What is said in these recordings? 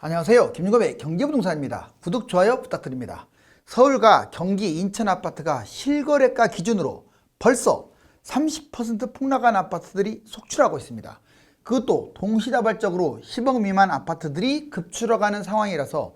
안녕하세요. 김윤겁의 경제부동산입니다. 구독, 좋아요 부탁드립니다. 서울과 경기, 인천 아파트가 실거래가 기준으로 벌써 30% 폭락한 아파트들이 속출하고 있습니다. 그것도 동시다발적으로 10억 미만 아파트들이 급출어가는 상황이라서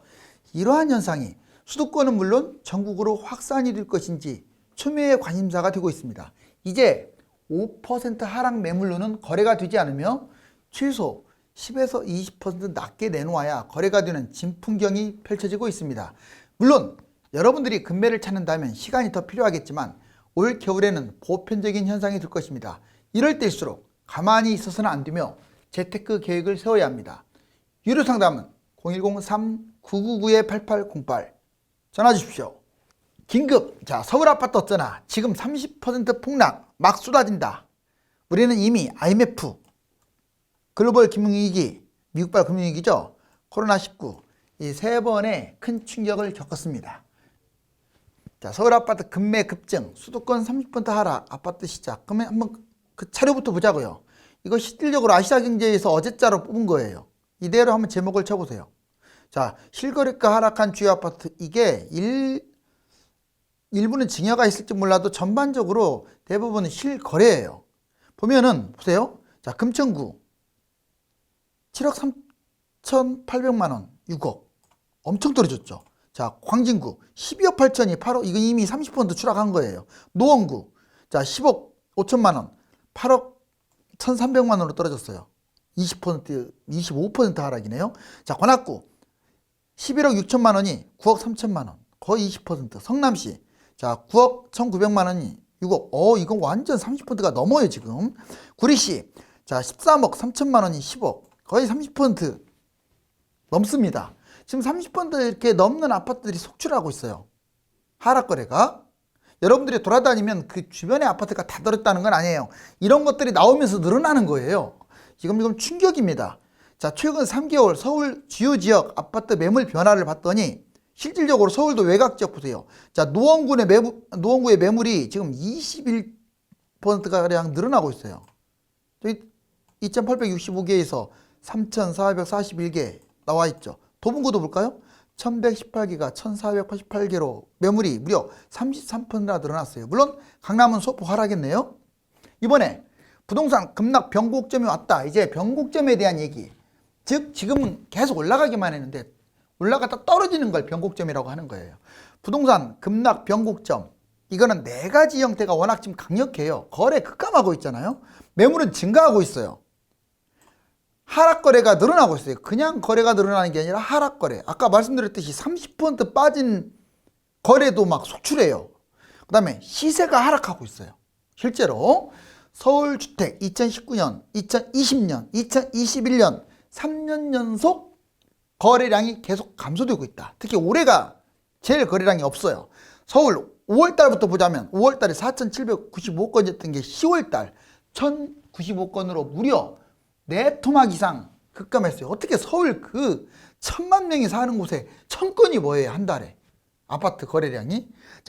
이러한 현상이 수도권은 물론 전국으로 확산이 될 것인지 초미의 관심사가 되고 있습니다. 이제 5% 하락 매물로는 거래가 되지 않으며 최소 10에서 20% 낮게 내놓아야 거래가 되는 진풍경이 펼쳐지고 있습니다. 물론 여러분들이 금매를 찾는다면 시간이 더 필요하겠지만 올 겨울에는 보편적인 현상이 될 것입니다. 이럴 때일수록 가만히 있어서는 안 되며 재테크 계획을 세워야 합니다. 유료 상담은 010-3999-8808 전화 주십시오. 긴급! 서울 아파트 어쩌나 지금 30% 폭락 막 쏟아진다. 우리는 이미 IMF 글로벌 금융위기, 미국발 금융위기죠. 코로나19 이 세 번의 큰 충격을 겪었습니다. 서울 아파트 급매 급증, 수도권 30% 하락, 아파트 시작. 그러면 한번 그 차례부터 보자고요. 이거 실질적으로 아시아경제에서 어제자로 뽑은 거예요. 이대로 한번 제목을 쳐보세요. 실거래가 하락한 주요 아파트, 이게 일부는 증여가 있을지 몰라도 전반적으로 대부분은 실거래예요. 보면은 보세요. 금천구 7억 3,800만원 6억 엄청 떨어졌죠. 광진구 12억 8천이 8억, 이거 이미 30% 추락한 거예요. 노원구 10억 5천만원 8억 1,300만원으로 떨어졌어요. 25% 하락이네요. 관악구 11억 6천만원이 9억 3천만원 거의 20%. 성남시 9억 1,900만원이 6억 이거 완전 30%가 넘어요 지금. 구리시 13억 3천만원이 10억 거의 30% 넘습니다. 지금 30% 이렇게 넘는 아파트들이 속출하고 있어요. 하락거래가. 여러분들이 돌아다니면 그 주변의 아파트가 다 떨어졌다는 건 아니에요. 이런 것들이 나오면서 늘어나는 거예요. 지금 충격입니다. 최근 3개월 서울 주요 지역 아파트 매물 변화를 봤더니 실질적으로 서울도 외곽 지역 보세요. 노원구의 매물이 지금 21%가량 늘어나고 있어요. 2,865개에서 3,441개 나와 있죠. 도봉구도 볼까요? 1,118개가 1,488개로 매물이 무려 33%나 늘어났어요. 물론 강남은 소폭 하락했네요. 이번에 부동산 급락 변곡점이 왔다. 이제 변곡점에 대한 얘기. 즉 지금은 계속 올라가기만 했는데 올라갔다 떨어지는 걸 변곡점이라고 하는 거예요. 부동산 급락 변곡점. 이거는 네 가지 형태가 워낙 지금 강력해요. 거래 급감하고 있잖아요. 매물은 증가하고 있어요. 하락거래가 늘어나고 있어요. 그냥 거래가 늘어나는 게 아니라 하락거래. 아까 말씀드렸듯이 30% 빠진 거래도 막 속출해요. 그 다음에 시세가 하락하고 있어요. 실제로 서울주택 2019년, 2020년, 2021년 3년 연속 거래량이 계속 감소되고 있다. 특히 올해가 제일 거래량이 없어요. 서울 5월달부터 보자면 5월달에 4,795건이었던 게 10월달 1,095건으로 무려 4토막 이상 급감했어요. 어떻게 서울 그 1,000만 명이 사는 곳에 1,000건이 뭐예요 한 달에. 아파트 거래량이.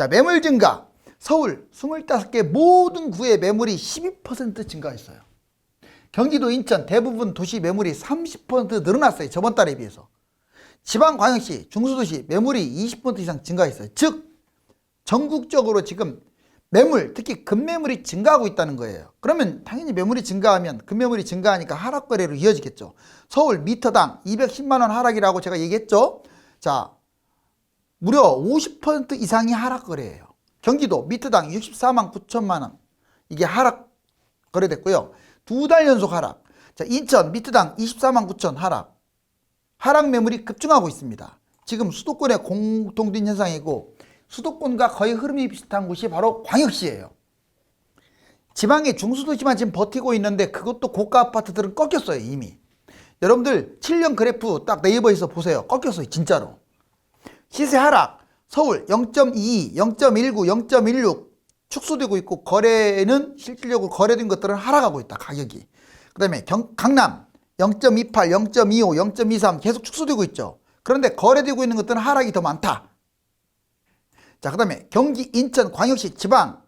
매물 증가. 서울 25개 모든 구의 매물이 12% 증가했어요. 경기도 인천 대부분 도시 매물이 30% 늘어났어요. 저번 달에 비해서. 지방광역시 중소도시 매물이 20% 이상 증가했어요. 즉 전국적으로 지금 매물, 특히 급매물이 증가하고 있다는 거예요. 그러면 당연히 매물이 증가하면 급매물이 증가하니까 하락거래로 이어지겠죠. 서울 미터당 210만 원 하락이라고 제가 얘기했죠. 무려 50% 이상이 하락거래예요. 경기도 미터당 64만 9천만 원 이게 하락거래됐고요. 2달 연속 하락. 인천 미터당 24만 9천 하락 매물이 급증하고 있습니다. 지금 수도권의 공통된 현상이고 수도권과 거의 흐름이 비슷한 곳이 바로 광역시예요. 지방의 중소도시만 지금 버티고 있는데 그것도 고가 아파트들은 꺾였어요 이미. 여러분들 7년 그래프 딱 네이버에서 보세요. 꺾였어요 진짜로. 시세 하락. 서울 0.22, 0.19, 0.16 축소되고 있고 거래는 실질적으로 거래된 것들은 하락하고 있다 가격이. 그 다음에 강남 0.28, 0.25, 0.23 계속 축소되고 있죠. 그런데 거래되고 있는 것들은 하락이 더 많다. 그 다음에 경기, 인천, 광역시, 지방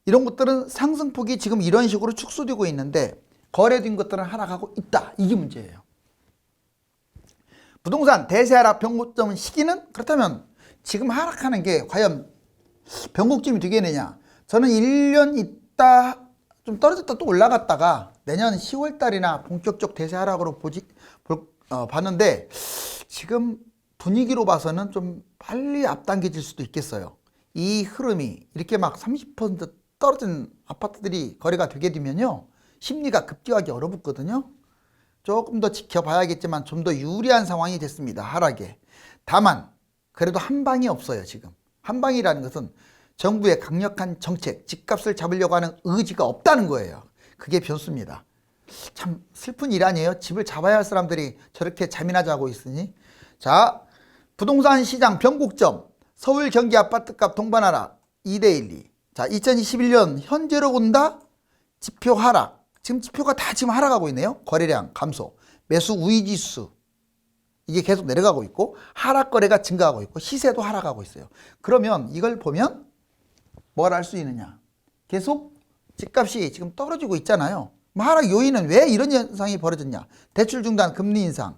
이런 것들은 상승폭이 지금 이런 식으로 축소되고 있는데 거래된 것들은 하락하고 있다. 이게 문제예요. 부동산 대세 하락 변곡점 시기는? 그렇다면 지금 하락하는 게 과연 변곡점이 되겠느냐? 저는 1년 있다 좀 떨어졌다 또 올라갔다가 내년 10월 달이나 본격적 대세 하락으로 봤는데 지금 분위기로 봐서는 좀 빨리 앞당겨질 수도 있겠어요. 이 흐름이 이렇게 막 30% 떨어진 아파트들이 거래가 되게 되면요, 심리가 급등하기 얼어붙거든요. 조금 더 지켜봐야겠지만 좀 더 유리한 상황이 됐습니다. 하락에. 다만 그래도 한 방이 없어요. 지금 한 방이라는 것은 정부의 강력한 정책, 집값을 잡으려고 하는 의지가 없다는 거예요. 그게 변수입니다. 참 슬픈 일 아니에요? 집을 잡아야 할 사람들이 저렇게 잠이나 자고 있으니. 자, 부동산 시장 변곡점, 서울 경기 아파트값 동반하락 2대12. 자, 2021년 현재로 본다 지표 하락. 지금 지표가 다 지금 하락하고 있네요. 거래량 감소, 매수 우위지수 이게 계속 내려가고 있고 하락 거래가 증가하고 있고 시세도 하락하고 있어요. 그러면 이걸 보면 뭘 알 수 있느냐? 계속 집값이 지금 떨어지고 있잖아요. 하락 요인은 왜 이런 현상이 벌어졌냐? 대출 중단, 금리 인상.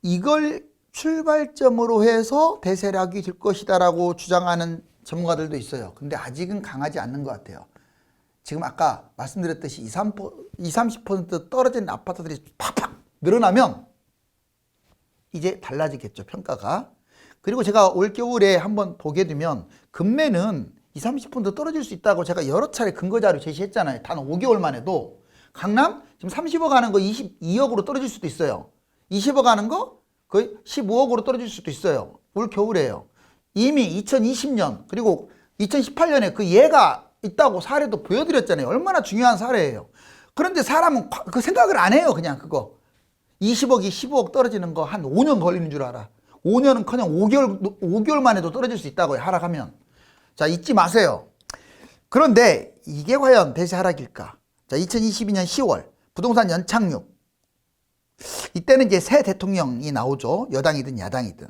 이걸 출발점으로 해서 대세락이 될 것이다라고 주장하는 전문가들도 있어요. 근데 아직은 강하지 않는 것 같아요. 지금 아까 말씀드렸듯이 30% 떨어진 아파트들이 팍팍 늘어나면 이제 달라지겠죠, 평가가. 그리고 제가 올겨울에 한번 보게 되면 금매는 20-30% 떨어질 수 있다고 제가 여러 차례 근거자료 제시했잖아요. 단 5개월만 해도. 강남 지금 30억 하는 거 22억으로 떨어질 수도 있어요. 20억 하는 거 거의 15억으로 떨어질 수도 있어요. 올 겨울에요. 이미 2020년 그리고 2018년에 그 예가 있다고 사례도 보여드렸잖아요. 얼마나 중요한 사례예요. 그런데 사람은 그 생각을 안 해요. 그냥 그거 20억이 15억 떨어지는 거 한 5년 걸리는 줄 알아. 5년은커녕 5개월만 해도 떨어질 수 있다고요. 하락하면. 자, 잊지 마세요. 그런데 이게 과연 대세 하락일까? 자, 2022년 10월 부동산 연착륙. 이때는 이제 새 대통령이 나오죠. 여당이든 야당이든.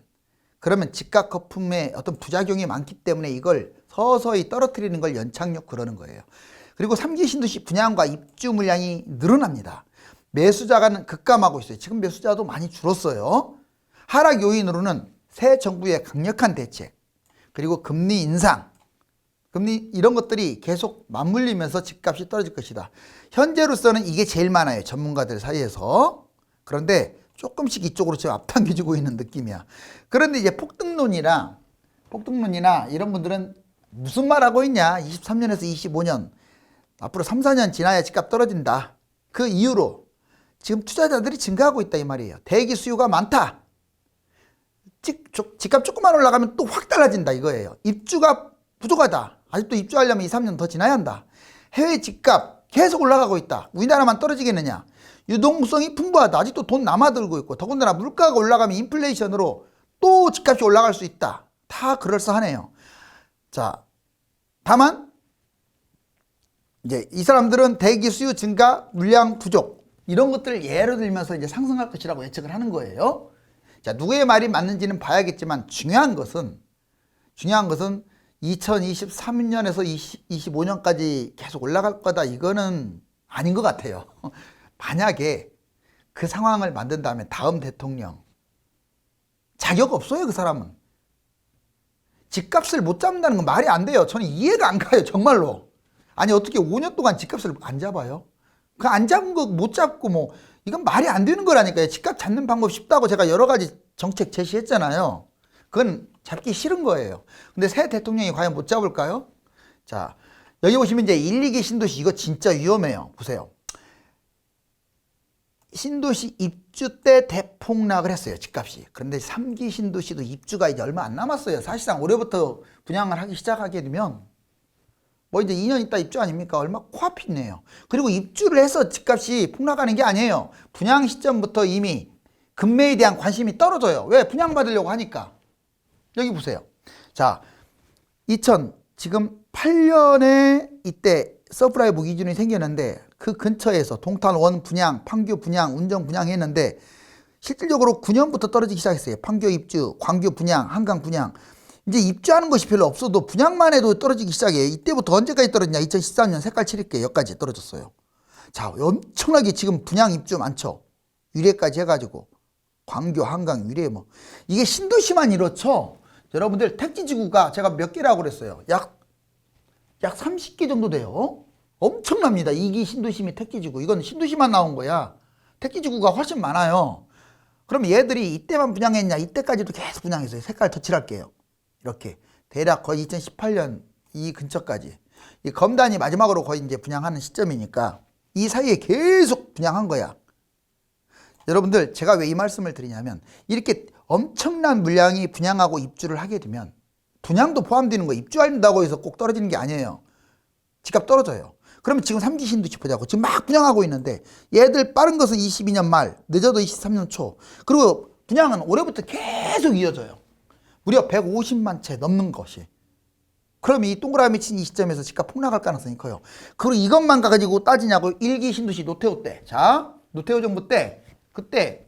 그러면 집값 거품에 어떤 부작용이 많기 때문에 이걸 서서히 떨어뜨리는 걸 연착륙 그러는 거예요. 그리고 3기 신도시 분양과 입주 물량이 늘어납니다. 매수자가 급감하고 있어요. 지금 매수자도 많이 줄었어요. 하락 요인으로는 새 정부의 강력한 대책, 그리고 금리 인상, 금리 이런 것들이 계속 맞물리면서 집값이 떨어질 것이다. 현재로서는 이게 제일 많아요. 전문가들 사이에서. 그런데 조금씩 이쪽으로 지금 앞당겨지고 있는 느낌이야. 그런데 이제 폭등론이나 이런 분들은 무슨 말 하고 있냐? 23년에서 25년 앞으로 3, 4년 지나야 집값 떨어진다. 그 이유로 지금 투자자들이 증가하고 있다 이 말이에요. 대기 수요가 많다. 집값 조금만 올라가면 또 확 달라진다 이거예요. 입주가 부족하다. 아직도 입주하려면 2, 3년 더 지나야 한다. 해외 집값 계속 올라가고 있다. 우리나라만 떨어지겠느냐. 유동성이 풍부하다. 아직도 돈 남아들고 있고 더군다나 물가가 올라가면 인플레이션으로 또 집값이 올라갈 수 있다. 다 그럴싸하네요. 자, 다만 이제 이 사람들은 대기 수요 증가, 물량 부족 이런 것들을 예로 들면서 이제 상승할 것이라고 예측을 하는 거예요. 자, 누구의 말이 맞는지는 봐야겠지만 중요한 것은 2023년에서 25년까지 계속 올라갈 거다 이거는 아닌 것 같아요. 만약에 그 상황을 만든다면 다음 대통령 자격 없어요. 그 사람은 집값을 못 잡는다는 건 말이 안 돼요. 저는 이해가 안 가요. 정말로. 아니 어떻게 5년 동안 집값을 안 잡아요? 그 안 잡은 거 못 잡고 뭐 이건 말이 안 되는 거라니까요. 집값 잡는 방법 쉽다고 제가 여러 가지 정책 제시했잖아요. 그건 잡기 싫은 거예요. 근데 새 대통령이 과연 못 잡을까요? 자, 여기 보시면 이제 1, 2기 신도시 이거 진짜 위험해요. 보세요. 신도시 입주 때 대폭락을 했어요. 집값이. 그런데 3기 신도시도 입주가 이제 얼마 안 남았어요. 사실상 올해부터 분양을 하기 시작하게 되면 뭐 이제 2년 있다 입주 아닙니까? 얼마 코앞이 있네요. 그리고 입주를 해서 집값이 폭락하는 게 아니에요. 분양 시점부터 이미 금매에 대한 관심이 떨어져요. 왜? 분양받으려고 하니까. 여기 보세요. 자, 지금 8년에 이때 서프라이브 기준이 생겼는데 그 근처에서 동탄 원 분양, 판교 분양, 운정 분양 했는데 실질적으로 9년부터 떨어지기 시작했어요. 판교 입주, 광교 분양, 한강 분양. 이제 입주하는 것이 별로 없어도 분양만 해도 떨어지기 시작해요. 이때부터 언제까지 떨어지냐? 2013년 색깔 칠흑계 여기까지 떨어졌어요. 자, 엄청나게 지금 분양 입주 많죠. 유례까지 해가지고 광교, 한강, 유래 뭐 이게 신도시만 이렇죠. 여러분들 택지지구가 제가 몇 개라고 그랬어요. 약 30개 정도 돼요. 엄청납니다. 2기 신도시 및 택지지구. 이건 신도시만 나온 거야. 택지지구가 훨씬 많아요. 그럼 얘들이 이때만 분양했냐? 이때까지도 계속 분양했어요. 색깔 덧칠할게요. 이렇게 대략 거의 2018년 이 근처까지. 이 검단이 마지막으로 거의 이제 분양하는 시점이니까 이 사이에 계속 분양한 거야. 여러분들 제가 왜 이 말씀을 드리냐면 이렇게 엄청난 물량이 분양하고 입주를 하게 되면 분양도 포함되는 거 입주한다고 해서 꼭 떨어지는 게 아니에요. 집값 떨어져요. 그러면 지금 3기 신도시 보자고. 지금 막 분양하고 있는데 얘들 빠른 것은 22년 말, 늦어도 23년 초. 그리고 분양은 올해부터 계속 이어져요. 무려 150만 채 넘는 것이. 그럼 이 동그라미 친 이 시점에서 집값 폭락할 가능성이 커요. 그리고 이것만 가지고 따지냐고. 1기 신도시 노태우 때. 자, 노태우 정부 때 그때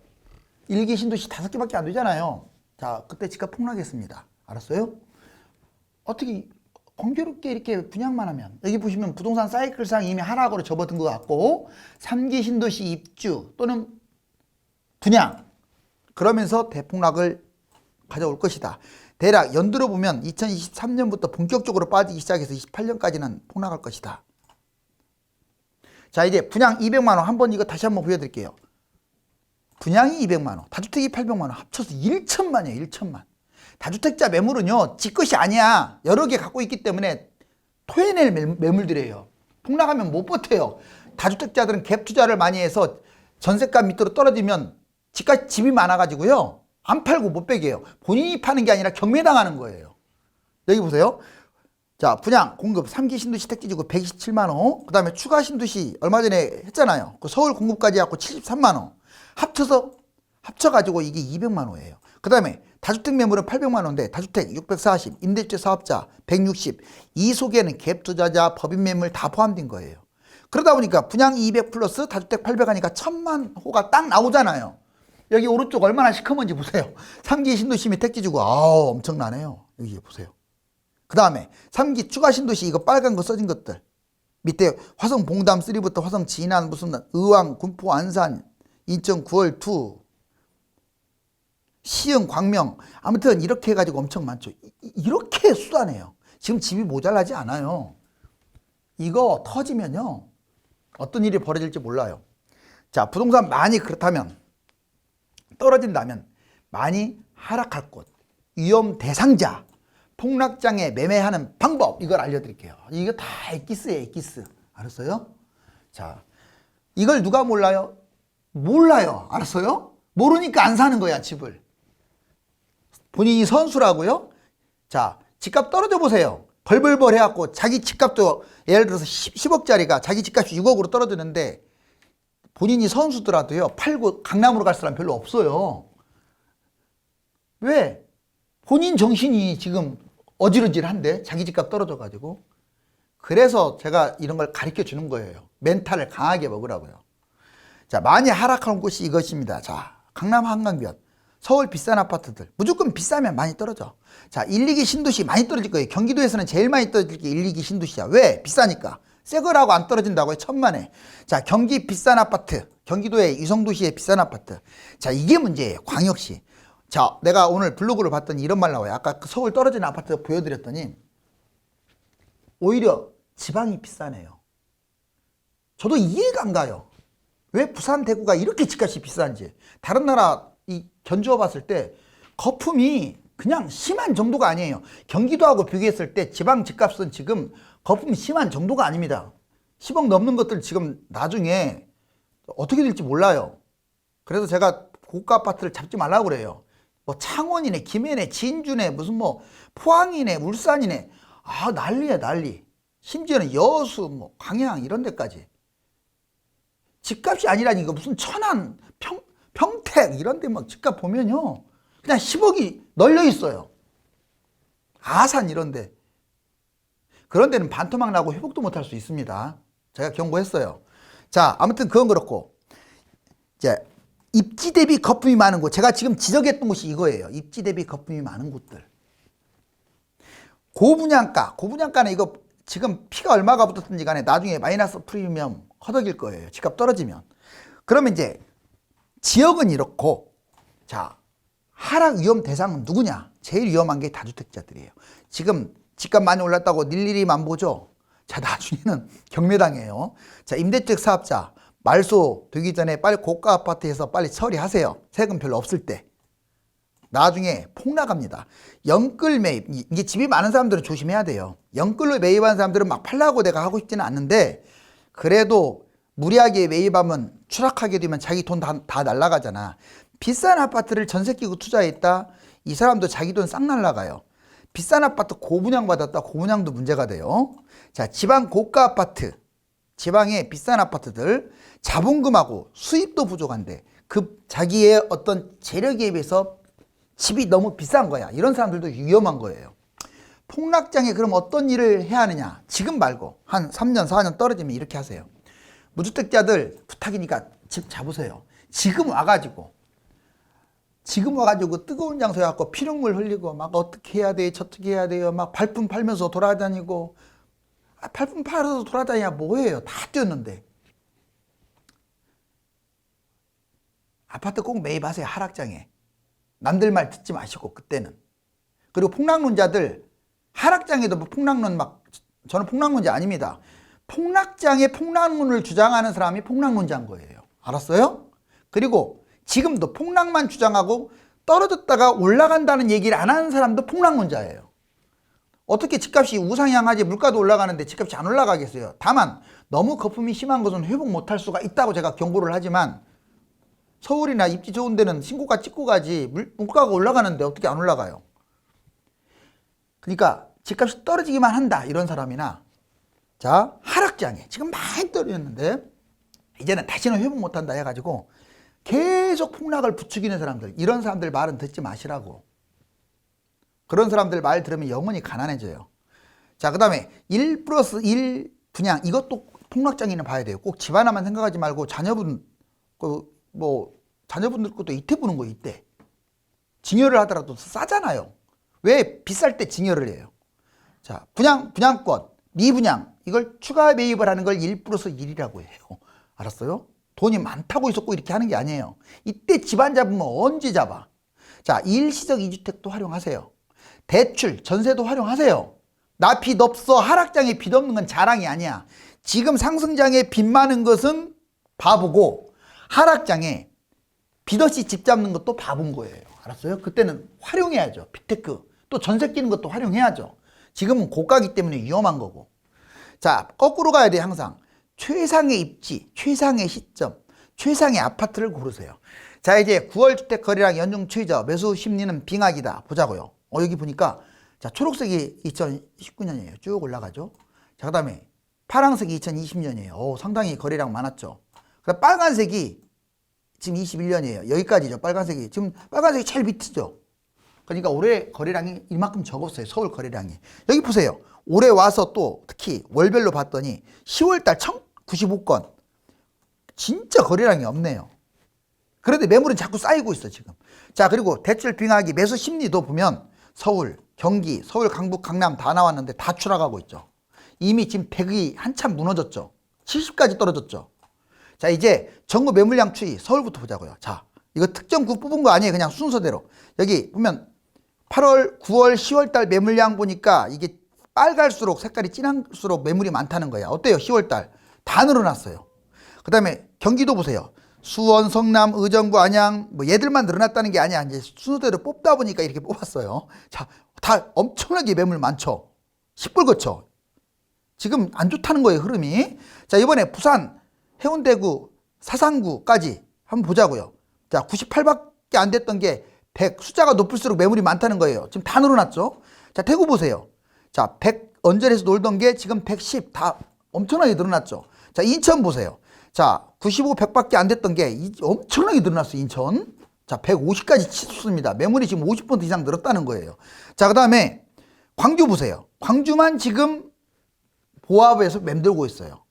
1기 신도시 5개밖에 안 되잖아요. 자, 그때 집값 폭락했습니다. 알았어요? 어떻게 공교롭게 이렇게 분양만 하면 여기 보시면 부동산 사이클상 이미 하락으로 접어든 것 같고 3기 신도시 입주 또는 분양 그러면서 대폭락을 가져올 것이다. 대략 연두로 보면 2023년부터 본격적으로 빠지기 시작해서 28년까지는 폭락할 것이다. 자, 이제 분양 200만 원 한번 이거 다시 한번 보여드릴게요. 분양이 200만 원, 다주택이 800만 원 합쳐서 1천만이에요. 1천만. 다주택자 매물은요, 지 것이 아니야. 여러 개 갖고 있기 때문에 토해낼 매물들이에요. 폭락하면 못 버텨요. 다주택자들은 갭 투자를 많이 해서 전세가 밑으로 떨어지면 집이 많아가지고요. 안 팔고 못 빼게요. 본인이 파는 게 아니라 경매당하는 거예요. 여기 보세요. 자, 분양, 공급 3기 신도시 택지지구 127만 원. 그 다음에 추가 신도시 얼마 전에 했잖아요. 그 서울 공급까지 갖고 73만 원. 합쳐가지고 이게 200만 원이에요. 그 다음에 다주택 매물은 800만 원인데 다주택 640, 임대주택 사업자 160, 이 속에는 갭 투자자, 법인 매물 다 포함된 거예요. 그러다 보니까 분양 200 플러스 다주택 800 하니까 1000만 호가 딱 나오잖아요. 여기 오른쪽 얼마나 시커먼지 보세요. 3기 신도시 및 택지지구 아우 엄청나네요. 여기 보세요. 그 다음에 3기 추가 신도시 이거 빨간 거 써진 것들 밑에 화성 봉담 3부터 화성 진안 무슨 의왕 군포 안산 인천 9월 2 시흥 광명 아무튼 이렇게 해가지고 엄청 많죠. 이렇게 수단해요. 지금 집이 모자라지 않아요. 이거 터지면요 어떤 일이 벌어질지 몰라요. 자, 부동산 많이 그렇다면 떨어진다면 많이 하락할 곳 위험 대상자 폭락장에 매매하는 방법 이걸 알려드릴게요. 이거 다 엑기스예요. 엑기스. 알았어요? 자, 이걸 누가 몰라요? 몰라요. 알았어요? 모르니까 안 사는 거야 집을. 본인이 선수라고요? 자, 집값 떨어져 보세요. 벌벌벌 해갖고 자기 집값도 예를 들어서 10억짜리가 자기 집값이 6억으로 떨어지는데 본인이 선수더라도요 팔고 강남으로 갈 사람 별로 없어요. 왜? 본인 정신이 지금 어지러질한데 자기 집값 떨어져가지고. 그래서 제가 이런 걸 가르쳐 주는 거예요. 멘탈을 강하게 먹으라고요. 자, 많이 하락하는 곳이 이것입니다. 자, 강남 한강변 서울 비싼 아파트들 무조건 비싸면 많이 떨어져. 자, 1, 2기 신도시 많이 떨어질 거예요. 경기도에서는 제일 많이 떨어질 게 1, 2기 신도시야. 왜? 비싸니까. 새 거라고 안 떨어진다고요. 천만에. 자, 경기 비싼 아파트 경기도의 위성도시의 비싼 아파트. 자, 이게 문제예요. 광역시. 자, 내가 오늘 블로그를 봤더니 이런 말 나와요. 아까 그 서울 떨어진 아파트 보여드렸더니 오히려 지방이 비싸네요. 저도 이해가 안 가요. 왜 부산 대구가 이렇게 집값이 비싼지. 다른 나라 이 견주어 봤을 때 거품이 그냥 심한 정도가 아니에요. 경기도하고 비교했을 때 지방 집값은 지금 거품이 심한 정도가 아닙니다. 10억 넘는 것들 지금 나중에 어떻게 될지 몰라요. 그래서 제가 고가 아파트를 잡지 말라고 그래요. 뭐 창원이네, 김해네, 진주네, 무슨 뭐 포항이네, 울산이네. 아, 난리야, 난리. 심지어는 여수, 뭐 광양 이런 데까지. 집값이 아니라니, 이거 무슨 천안, 평택 이런 데 막 집값 보면요. 그냥 10억이 널려 있어요. 아산 이런 데. 그런 데는 반토막 나고 회복도 못할 수 있습니다. 제가 경고했어요. 자, 아무튼 그건 그렇고. 이제 입지 대비 거품이 많은 곳. 제가 지금 지적했던 곳이 이거예요. 입지 대비 거품이 많은 곳들. 고분양가. 고분양가는 이거 지금 피가 얼마가 붙었든지 간에 나중에 마이너스 프리미엄 허덕일 거예요. 집값 떨어지면. 그러면 이제 지역은 이렇고, 자, 하락 위험 대상은 누구냐? 제일 위험한 게 다주택자들이에요. 지금 집값 많이 올랐다고 일일이만 보죠? 자, 나중에는 경매당해요. 자, 임대주택 사업자 말소 되기 전에 빨리 고가 아파트에서 빨리 처리하세요. 세금 별로 없을 때. 나중에 폭락합니다. 영끌 매입, 이게 집이 많은 사람들은 조심해야 돼요. 영끌로 매입한 사람들은 막 팔라고 내가 하고 싶지는 않는데, 그래도 무리하게 매입하면 추락하게 되면 자기 돈 다 날라가잖아. 비싼 아파트를 전세 끼고 투자했다, 이 사람도 자기 돈 싹 날라가요. 비싼 아파트 고분양 받았다, 고분양도 문제가 돼요. 자, 지방 고가 아파트, 지방의 비싼 아파트들 자본금하고 수입도 부족한데 자기의 어떤 재력에 비해서 집이 너무 비싼 거야. 이런 사람들도 위험한 거예요. 폭락장에 그럼 어떤 일을 해야 하느냐? 지금 말고 한 3년 4년 떨어지면 이렇게 하세요. 무주택자들 부탁이니까 집 잡으세요. 지금 와가지고 뜨거운 장소에 갖고 피눈물 흘리고 막 어떻게 해야 돼, 저떻게 해야 돼요, 막 발품 팔면서 돌아다니고. 발품 팔아서 돌아다니냐 뭐예요? 다 뛰었는데. 아파트 꼭 매입하세요. 하락장에. 남들 말 듣지 마시고 그때는. 그리고 폭락론자들 하락장에도 뭐 폭락론 저는 폭락론자 아닙니다. 폭락장에 폭락론을 주장하는 사람이 폭락론자인 거예요. 알았어요? 그리고 지금도 폭락만 주장하고 떨어졌다가 올라간다는 얘기를 안 하는 사람도 폭락론자예요. 어떻게 집값이 우상향하지, 물가도 올라가는데 집값이 안 올라가겠어요. 다만 너무 거품이 심한 것은 회복 못할 수가 있다고 제가 경고를 하지만, 서울이나 입지 좋은 데는 신고가 찍고 가지 물가가 올라가는데 어떻게 안 올라가요? 그러니까 집값이 떨어지기만 한다 이런 사람이나, 자, 하락장에 지금 많이 떨어졌는데 이제는 다시는 회복 못한다 해가지고 계속 폭락을 부추기는 사람들, 이런 사람들 말은 듣지 마시라고. 그런 사람들 말 들으면 영원히 가난해져요. 자, 그 다음에 1+1 분양, 이것도 폭락장에는 봐야 돼요. 꼭 집 하나만 생각하지 말고 자녀분들 것도 이태 보는 거 이때. 증여를 하더라도 싸잖아요. 왜 비쌀 때 증여를 해요? 자, 분양권, 미분양, 이걸 추가 매입을 하는 걸 1+1이라고 해요. 알았어요? 돈이 많다고 해서 꼭 이렇게 하는 게 아니에요. 이때 집 안 잡으면 언제 잡아? 자, 일시적 2주택도 활용하세요. 대출, 전세도 활용하세요. 나 빚 없어. 하락장에 빚 없는 건 자랑이 아니야. 지금 상승장에 빚 많은 것은 바보고, 하락장에 빚 없이 집 잡는 것도 바본 거예요. 알았어요? 그때는 활용해야죠. 빅테크. 또 전세 끼는 것도 활용해야죠. 지금은 고가기 때문에 위험한 거고. 자, 거꾸로 가야 돼. 항상 최상의 입지, 최상의 시점, 최상의 아파트를 고르세요. 자, 이제 9월 주택 거래량 연중 최저, 매수 심리는 빙하기다 보자고요. 여기 보니까, 자, 초록색이 2019년이에요. 쭉 올라가죠. 자, 그 다음에 파란색이 2020년이에요. 상당히 거래량 많았죠. 그다음 빨간색이 지금 21년이에요. 여기까지죠. 빨간색이. 지금 빨간색이 제일 밑이죠. 그러니까 올해 거래량이 이만큼 적었어요. 서울 거래량이. 여기 보세요. 올해 와서 또 특히 월별로 봤더니 10월달 1095건. 진짜 거래량이 없네요. 그런데 매물은 자꾸 쌓이고 있어 지금. 자, 그리고 대출 빙하기 매수 심리도 보면 서울, 경기, 서울, 강북, 강남 다 나왔는데 다 추락하고 있죠. 이미 지금 100이 한참 무너졌죠. 70까지 떨어졌죠. 자, 이제 전국 매물량 추이 서울부터 보자고요. 자, 이거 특정 구 뽑은 거 아니에요. 그냥 순서대로. 여기 보면 8월, 9월, 10월 달 매물량 보니까 이게 빨갈수록 색깔이 진할수록 매물이 많다는 거야. 어때요? 10월 달 다 늘어났어요. 그 다음에 경기도 보세요. 수원, 성남, 의정부, 안양 뭐 얘들만 늘어났다는 게 아니야. 이제 순서대로 뽑다 보니까 이렇게 뽑았어요. 자, 다 엄청나게 매물 많죠. 시뻘겋죠. 지금 안 좋다는 거예요, 흐름이. 자, 이번에 부산, 해운대구, 사상구까지 한번 보자고요. 자, 98밖에 안 됐던 게 100, 숫자가 높을수록 매물이 많다는 거예요. 지금 다 늘어났죠. 자, 대구 보세요. 자, 100 언저리에서 놀던 게 지금 110 다 엄청나게 늘어났죠. 자, 인천 보세요. 자, 95, 100밖에 안 됐던 게 엄청나게 늘어났어요, 인천. 자, 150까지 치솟습니다. 매물이 지금 50% 이상 늘었다는 거예요. 자, 그 다음에 광주 보세요. 광주만 지금 보합에서 맴돌고 있어요.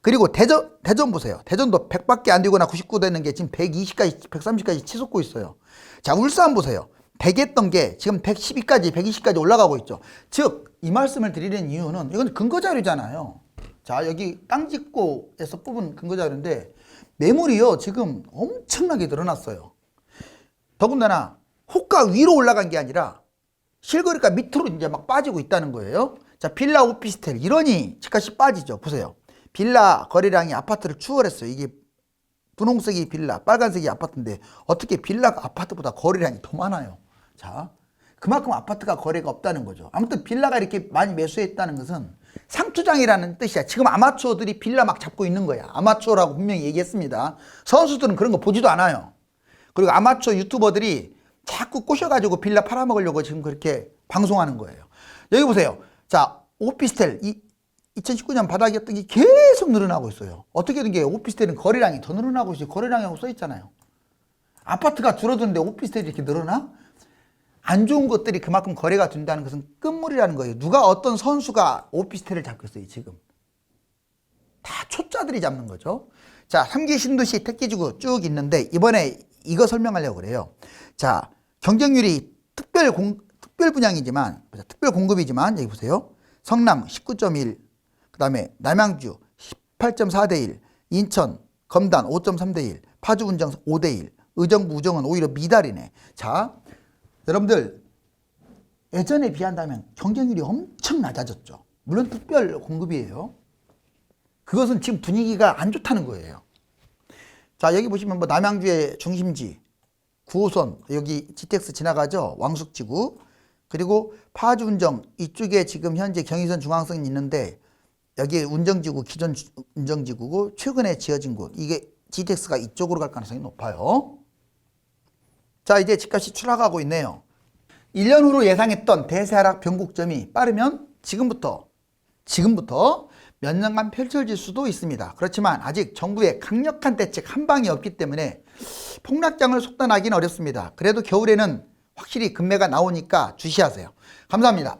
그리고 대전 보세요. 대전도 100밖에 안 되거나 99 되는 게 지금 120까지, 130까지 치솟고 있어요. 자, 울산 보세요. 100 했던 게 지금 112까지, 120까지 올라가고 있죠. 즉, 이 말씀을 드리는 이유는 이건 근거자료잖아요. 자, 여기 땅짓고에서 뽑은 근거자료인데 매물이요, 지금 엄청나게 늘어났어요. 더군다나 호가 위로 올라간 게 아니라 실거래가 밑으로 이제 막 빠지고 있다는 거예요. 자, 빌라 오피스텔 이러니 집값이 빠지죠. 보세요. 빌라 거래량이 아파트를 추월했어요. 이게 분홍색이 빌라, 빨간색이 아파트인데 어떻게 빌라가 아파트보다 거래량이 더 많아요. 자, 그만큼 아파트가 거래가 없다는 거죠. 아무튼 빌라가 이렇게 많이 매수했다는 것은 상투장이라는 뜻이야. 지금 아마추어들이 빌라 막 잡고 있는 거야. 아마추어라고 분명히 얘기했습니다. 선수들은 그런 거 보지도 않아요. 그리고 아마추어 유튜버들이 자꾸 꼬셔가지고 빌라 팔아먹으려고 지금 그렇게 방송하는 거예요. 여기 보세요. 자, 오피스텔 2019년 바닥이었던 게 계속 늘어나고 있어요. 어떻게 된 게 오피스텔은 거래량이 더 늘어나고 있어요. 거래량이라고 써있잖아요. 아파트가 줄어드는데 오피스텔이 이렇게 늘어나? 안 좋은 것들이 그만큼 거래가 된다는 것은 끝물이라는 거예요. 누가 어떤 선수가 오피스텔을 잡겠어요, 지금. 다 초짜들이 잡는 거죠. 자, 3기 신도시 택지지구 쭉 있는데 이번에 이거 설명하려고 그래요. 자, 경쟁률이 특별 분양이지만, 특별 공급이지만 여기 보세요. 성남 19.1, 그 다음에 남양주 18.4대 1, 인천, 검단 5.3대 1, 파주, 운정 5대 1, 의정부, 우정은 오히려 미달이네. 자, 여러분들 예전에 비한다면 경쟁률이 엄청 낮아졌죠. 물론 특별 공급이에요. 그것은 지금 분위기가 안 좋다는 거예요. 자, 여기 보시면 뭐 남양주의 중심지 9호선 여기 GTX 지나가죠. 왕숙지구. 그리고 파주 운정 이쪽에 지금 현재 경의선 중앙선이 있는데 여기 운정지구 기존 운정지구고 최근에 지어진 곳 이게 GTX가 이쪽으로 갈 가능성이 높아요. 자, 이제 집값이 추락하고 있네요. 1년 후로 예상했던 대세 하락 변곡점이 빠르면 지금부터 몇 년간 펼쳐질 수도 있습니다. 그렇지만 아직 정부의 강력한 대책 한 방이 없기 때문에 폭락장을 속단하기는 어렵습니다. 그래도 겨울에는 확실히 금매가 나오니까 주시하세요. 감사합니다.